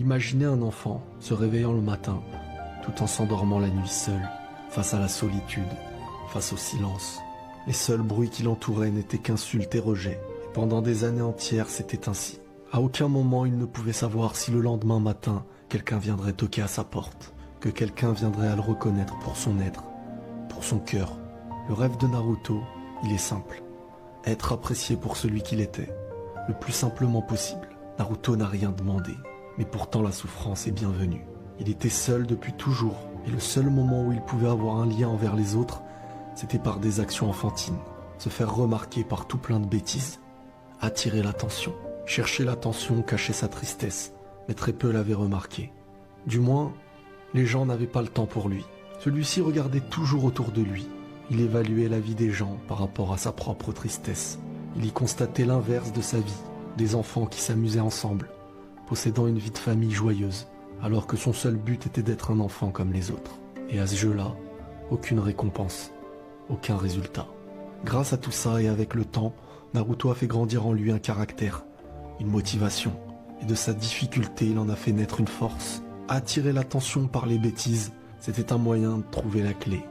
Imaginez un enfant se réveillant le matin, tout en s'endormant la nuit seul, face à la solitude, face au silence. Les seuls bruits qui l'entouraient n'étaient qu'insultes et rejets. Et pendant des années entières, c'était ainsi. À aucun moment, il ne pouvait savoir si le lendemain matin, quelqu'un viendrait toquer à sa porte, que quelqu'un viendrait à le reconnaître pour son être, pour son cœur. Le rêve de Naruto, il est simple. Être apprécié pour celui qu'il était, le plus simplement possible. Naruto n'a rien demandé, mais pourtant la souffrance est bienvenue. Il était seul depuis toujours, et le seul moment où il pouvait avoir un lien envers les autres, c'était par des actions enfantines, se faire remarquer par tout plein de bêtises, attirer l'attention, chercher l'attention, cacher sa tristesse, mais très peu l'avaient remarqué. Du moins, les gens n'avaient pas le temps pour lui. Celui-ci regardait toujours autour de lui. Il évaluait la vie des gens par rapport à sa propre tristesse. Il y constatait l'inverse de sa vie, des enfants qui s'amusaient ensemble, possédant une vie de famille joyeuse, alors que son seul but était d'être un enfant comme les autres. Et à ce jeu-là, aucune récompense, aucun résultat. Grâce à tout ça et avec le temps, Naruto a fait grandir en lui un caractère, une motivation, et de sa difficulté, il en a fait naître une force. Attirer l'attention par les bêtises, c'était un moyen de trouver la clé.